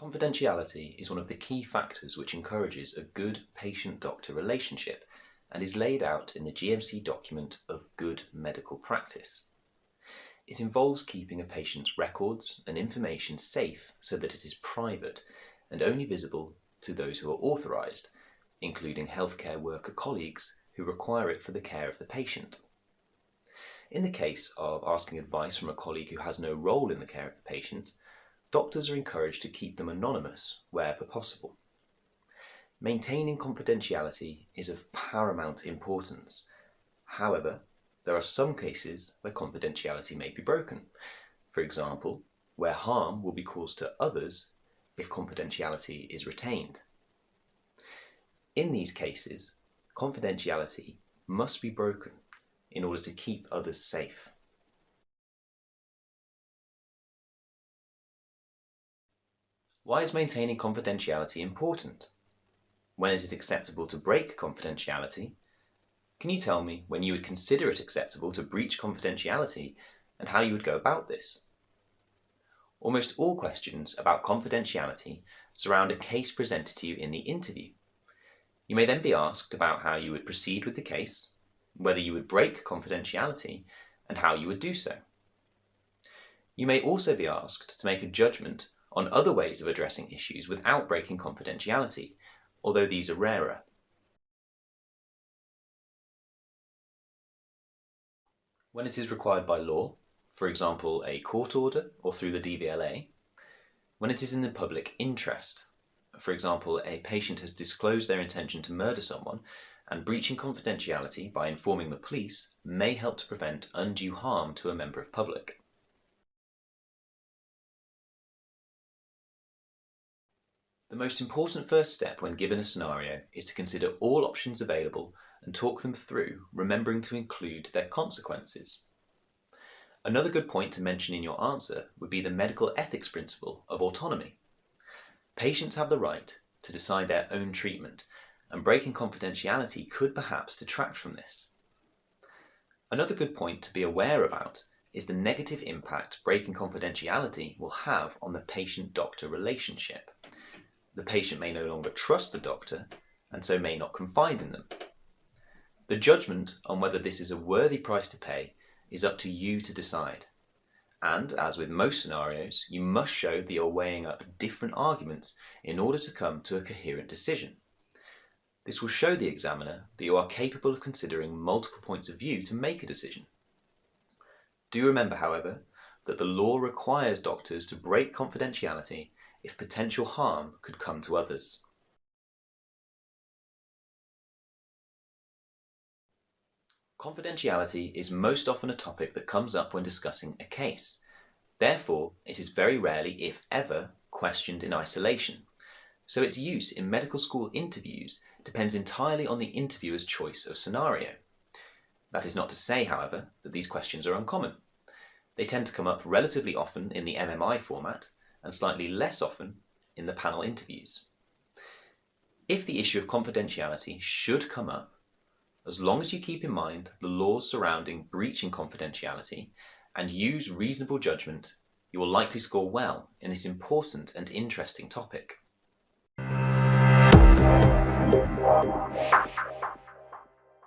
Confidentiality is one of the key factors which encourages a good patient-doctor relationship and is laid out in the GMC document of good medical practice. It involves keeping a patient's records and information safe so that it is private and only visible to those who are authorised, including healthcare worker colleagues who require it for the care of the patient. In the case of asking advice from a colleague who has no role in the care of the patient, doctors are encouraged to keep them anonymous wherever possible. Maintaining confidentiality is of paramount importance. However, there are some cases where confidentiality may be broken. For example, where harm will be caused to others if confidentiality is retained. In these cases, confidentiality must be broken in order to keep others safe. Why is maintaining confidentiality important? When is it acceptable to break confidentiality? Can you tell me when you would consider it acceptable to breach confidentiality and how you would go about this? Almost all questions about confidentiality surround a case presented to you in the interview. You may then be asked about how you would proceed with the case, whether you would break confidentiality, and how you would do so. You may also be asked to make a judgment on other ways of addressing issues without breaking confidentiality, although these are rarer. When it is required by law, for example a court order or through the DVLA, when it is in the public interest, for example a patient has disclosed their intention to murder someone, and breaching confidentiality by informing the police may help to prevent undue harm to a member of public. The most important first step when given a scenario is to consider all options available and talk them through, remembering to include their consequences. Another good point to mention in your answer would be the medical ethics principle of autonomy. Patients have the right to decide their own treatment, and breaking confidentiality could perhaps detract from this. Another good point to be aware about is the negative impact breaking confidentiality will have on the patient-doctor relationship. The patient may no longer trust the doctor and so may not confide in them. The judgment on whether this is a worthy price to pay is up to you to decide. And, as with most scenarios, you must show that you're weighing up different arguments in order to come to a coherent decision. This will show the examiner that you are capable of considering multiple points of view to make a decision. Do remember, however, that the law requires doctors to break confidentiality if potential harm could come to others. Confidentiality is most often a topic that comes up when discussing a case. Therefore, it is very rarely, if ever, questioned in isolation. So its use in medical school interviews depends entirely on the interviewer's choice of scenario. That is not to say, however, that these questions are uncommon. They tend to come up relatively often in the MMI format and slightly less often in the panel interviews. If the issue of confidentiality should come up, as long as you keep in mind the laws surrounding breaching confidentiality and use reasonable judgment, you will likely score well in this important and interesting topic.